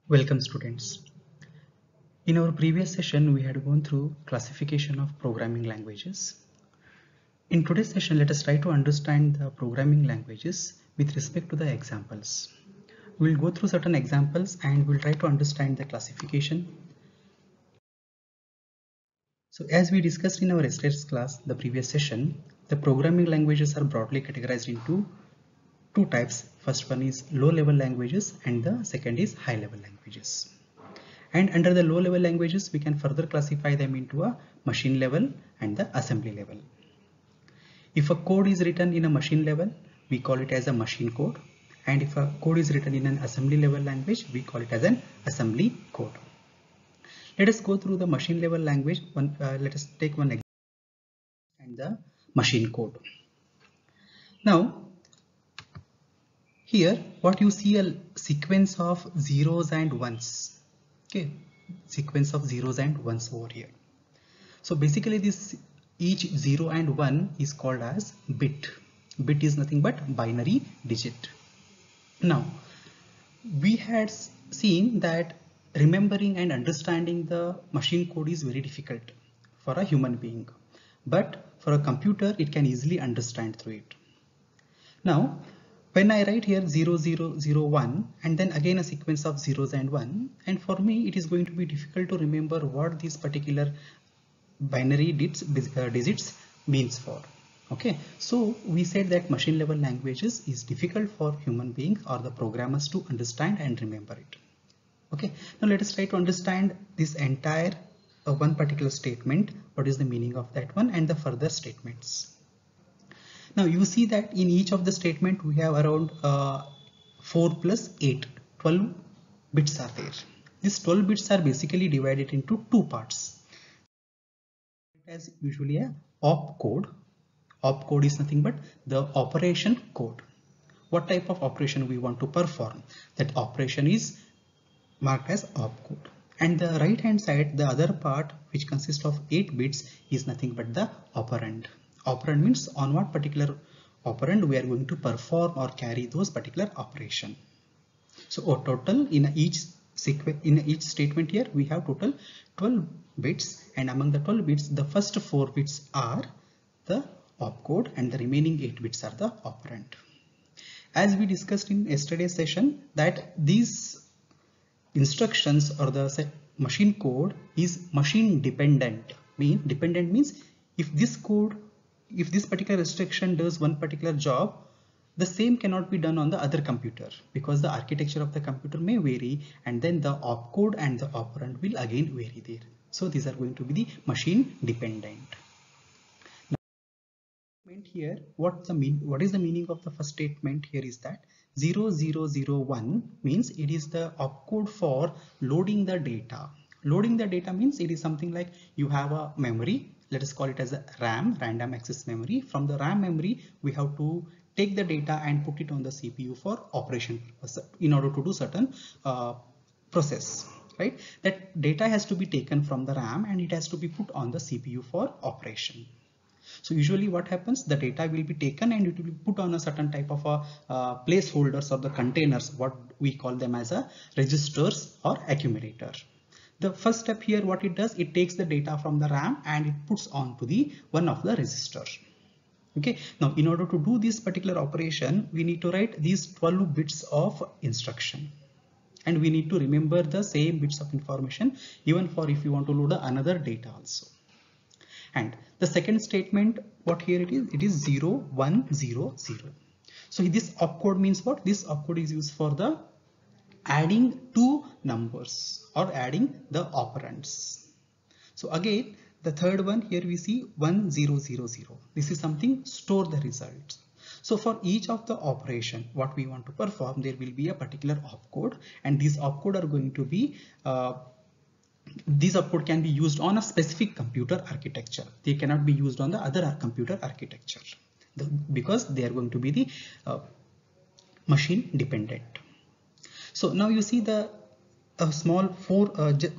Welcome students. In our previous session, we had gone through classification of programming languages. In today's session, let us try to understand the programming languages with respect to the examples. We'll go through certain examples and we'll try to understand the classification. So as we discussed in our yesterday's class, the previous session, the programming languages are broadly categorized into two types. First one is low-level languages and the second is high-level languages. And under the low-level languages, we can further classify them into a machine level and the assembly level. If a code is written in a machine level, we call it as a machine code. And if a code is written in an assembly level language, we call it as an assembly code. Let us go through the machine level language. Let us take one example and the machine code. Now, here what you see a sequence of zeros and ones. Okay, sequence of zeros and ones over here. So basically this each 0 and 1 is called as bit. Bit is nothing but binary digit. Now we had seen that remembering and understanding the machine code is very difficult for a human being, but for a computer it can easily understand through it. Now when I write here 0001 and then again a sequence of zeros and 1, and for me it is going to be difficult to remember what these particular binary digits means for. Okay, so we said that machine level languages is difficult for human beings or the programmers to understand and remember it. Okay, now let us try to understand this entire one particular statement, what is the meaning of that one and the further statements. Now you see that in each of the statement we have around 4 plus 8, 12 bits are there. These 12 bits are basically divided into two parts. As usually a opcode. Opcode is nothing but the operation code. What type of operation we want to perform, that operation is marked as opcode. And the right hand side, the other part which consists of 8 bits is nothing but the operand. Operand means on what particular operand we are going to perform or carry those particular operation. So total in each statement here we have total 12 bits, and among the 12 bits the first 4 bits are the opcode and the remaining 8 bits are the operand. As we discussed in yesterday's session, that these instructions or the machine code is machine dependent. Dependent means if this particular instruction does one particular job, the same cannot be done on the other computer because the architecture of the computer may vary, and then the opcode and the operand will again vary there. So these are going to be the machine dependent. Now, here what is the meaning of the first statement here is that 0001 means it is the opcode for loading the data. Loading the data means it is something like you have a memory, let us call it as a RAM, random access memory. From the RAM memory we have to take the data and put it on the CPU for operation purpose in order to do certain process, right? That data has to be taken from the RAM and it has to be put on the CPU for operation. So usually what happens, the data will be taken and it will be put on a certain type of placeholders or the containers, what we call them as a registers or accumulator. The first step here, what it does, it takes the data from the RAM and it puts onto the one of the register. Okay, now in order to do this particular operation, we need to write these 12 bits of instruction. And we need to remember the same bits of information even for if you want to load another data also. And the second statement, what here it is 0100. So this opcode means what? This opcode is used for the adding two numbers or adding the operands. So again, the third one here we see 1000. This is something store the results. So for each of the operation what we want to perform, there will be a particular opcode, and these opcode are going to be these opcode can be used on a specific computer architecture. They cannot be used on the other computer architecture because they are going to be the machine dependent. So now you see the small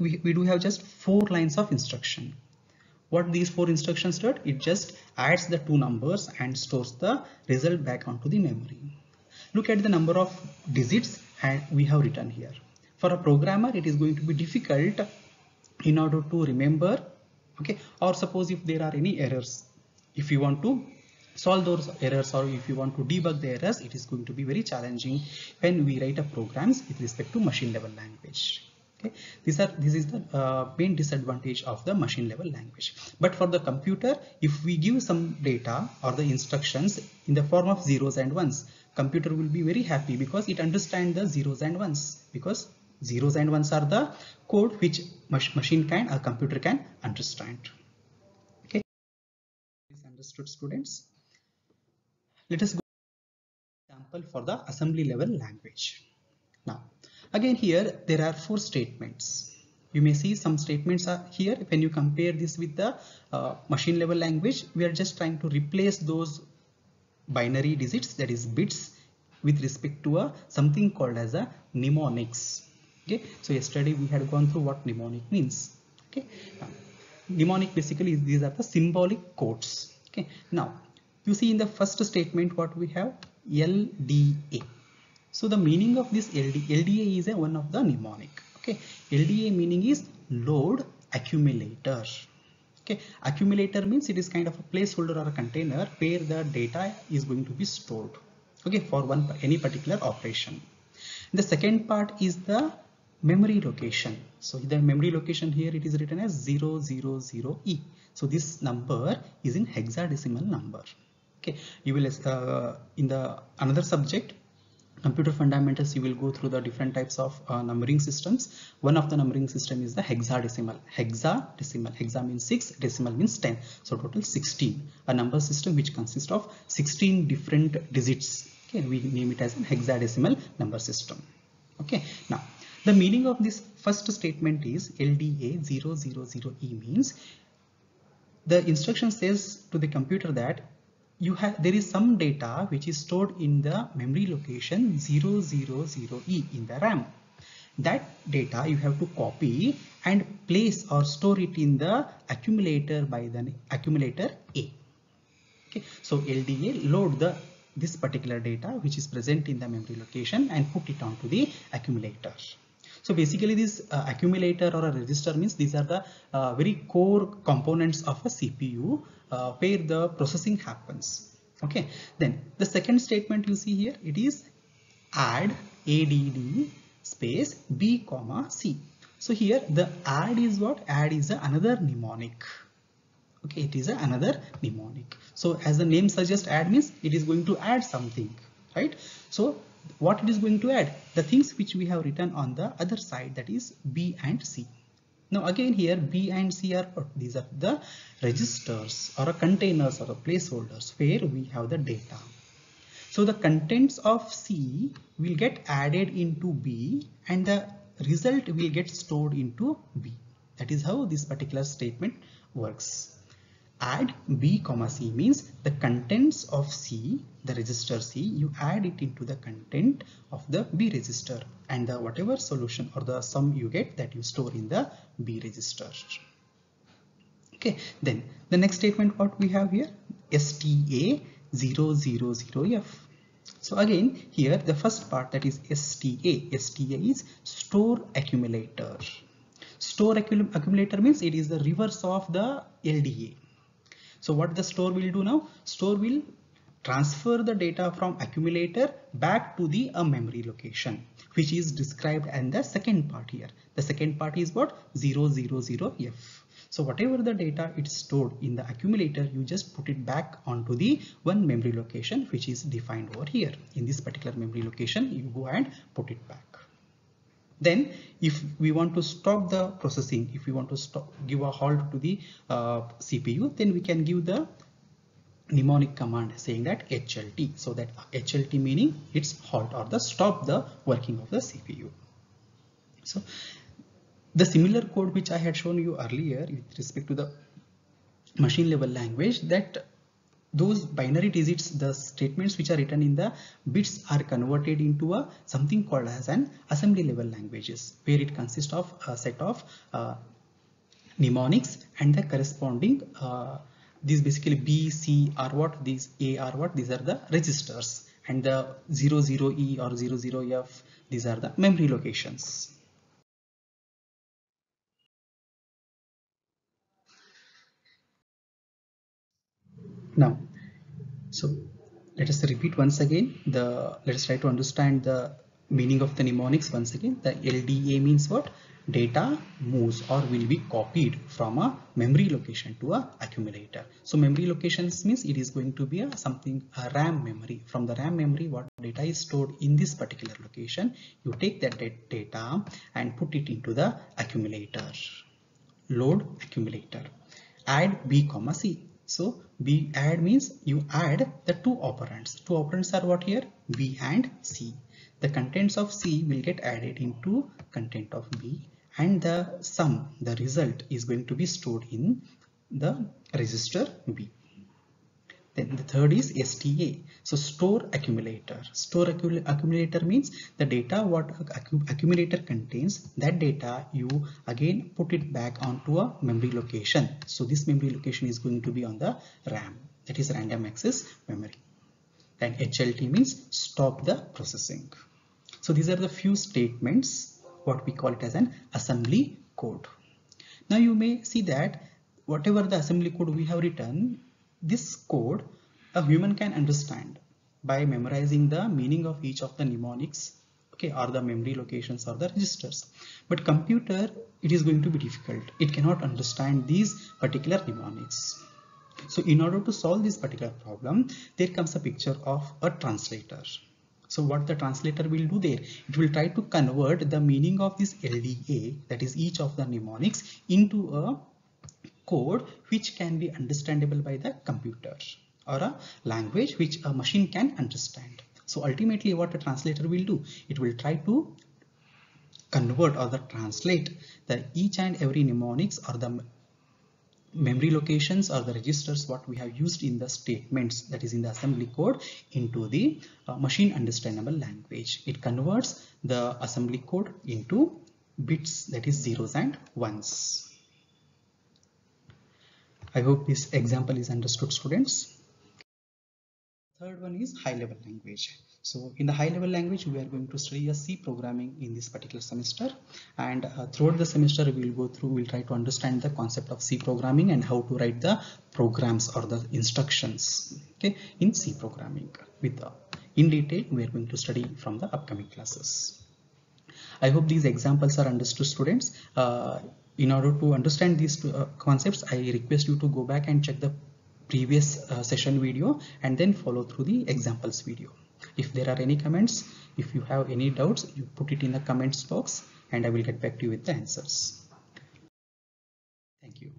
we do have just 4 lines of instruction. What these 4 instructions do, it just adds the 2 numbers and stores the result back onto the memory. Look at the number of digits and we have written here. For a programmer, it is going to be difficult in order to remember, okay, or suppose if there are any errors, if you want to solve those errors or if you want to debug the errors, it is going to be very challenging when we write a programs with respect to machine level language. Okay, this is the main disadvantage of the machine level language. But for the computer, if we give some data or the instructions in the form of zeros and ones, computer will be very happy because it understands the zeros and ones, because zeros and ones are the code which machine can or computer can understand. Okay, understood, students? Let us go to an example for the assembly level language. Now, again here there are 4 statements. You may see some statements are here. When you compare this with the machine level language, we are just trying to replace those binary digits, that is bits, with respect to a something called as a mnemonics. Okay, so yesterday we had gone through what mnemonic means. Okay, now, mnemonic basically these are the symbolic codes. Okay, now you see in the first statement what we have, LDA. So the meaning of this LDA is one of the mnemonic. Okay, LDA meaning is load accumulator. Okay, accumulator means it is kind of a placeholder or a container where the data is going to be stored. Okay, for any particular operation. The second part is the memory location. So the memory location here it is written as 000E. So this number is in hexadecimal number. Okay, you will in the another subject, computer fundamentals, you will go through the different types of numbering systems. One of the numbering system is the hexadecimal. Hexa means 6, decimal means 10. So total 16. A number system which consists of 16 different digits. Okay, we name it as a hexadecimal number system. Okay, now the meaning of this first statement is LDA 000E means the instruction says to the computer that there is some data which is stored in the memory location 000E in the RAM. That data you have to copy and place or store it in the accumulator by the accumulator A. Okay, so LDA load this particular data which is present in the memory location and put it onto the accumulator. So basically this accumulator or a register means these are the very core components of a CPU where the processing happens. Okay, then the second statement you see here, it is add space B comma C. So here the add is what? Add is another mnemonic. Okay, it is another mnemonic. So as the name suggests, add means it is going to add something, right? So what it is going to add? The things which we have written on the other side, that is B and C. Now again here B and C are what? These are the registers or containers or placeholders where we have the data. So the contents of C will get added into B and the result will get stored into B. That is how this particular statement works. Add B comma C means the contents of C, the register C, you add it into the content of the B register, and the whatever solution or the sum you get, that you store in the B register. Okay, then the next statement what we have here, STA 000F. So again here the first part, that is STA is store accumulator. Store accumulator means it is the reverse of the LDA. So what the store will do now? Store will transfer the data from accumulator back to the memory location, which is described in the second part here. The second part is what? 000F. So whatever the data it's stored in the accumulator, you just put it back onto the one memory location which is defined over here. In this particular memory location, you go and put it back. Then if we want to stop the processing, if we want to give a halt to the CPU, then we can give the mnemonic command saying that HLT. So that HLT meaning it's halt or the stop the working of the CPU. So the similar code which I had shown you earlier with respect to the machine level language, that those binary digits, the statements which are written in the bits, are converted into something called as an assembly level languages, where it consists of a set of mnemonics and the corresponding these basically B, C are what, these A are what, these are the registers, and the 00E or 00F, these are the memory locations. Now, so let us repeat once again. Let us try to understand the meaning of the mnemonics once again. The LDA means what? Data moves or will be copied from a memory location to a accumulator. So memory locations means it is going to be a RAM memory. From the RAM memory, what data is stored in this particular location, you take that data and put it into the accumulator. Load accumulator. Add B comma C. So B add means you add the two operands. Two operands are what here? B and C. The contents of C will get added into content of B, and the sum, the result, is going to be stored in the register B. Then the third is STA. So store accumulator. Store accumulator means the data what accumulator contains, that data you again put it back onto a memory location. So this memory location is going to be on the RAM, that is random access memory. And HLT means stop the processing. So these are the few statements, what we call it as an assembly code. Now you may see that whatever the assembly code we have written, this code a human can understand by memorizing the meaning of each of the mnemonics, okay, or the memory locations or the registers. But computer, it is going to be difficult. It cannot understand these particular mnemonics. So in order to solve this particular problem, there comes a picture of a translator. So what the translator will do there, it will try to convert the meaning of this LDA, that is each of the mnemonics, into a code which can be understandable by the computer, or a language which a machine can understand. So ultimately what a translator will do, it will try to convert or the translate the each and every mnemonics or the memory locations or the registers what we have used in the statements, that is in the assembly code, into the machine understandable language. It converts the assembly code into bits, that is zeros and ones. I hope this example is understood, students. Third one is high level language. So in the high level language, we are going to study a C programming in this particular semester, and throughout the semester we'll try to understand the concept of C programming and how to write the programs or the instructions, okay, in C programming. In detail we are going to study from the upcoming classes. I hope these examples are understood, students. In order to understand these concepts, I request you to go back and check the previous session video and then follow through the examples video. If there are any comments, if you have any doubts, you put it in the comments box and I will get back to you with the answers. Thank you.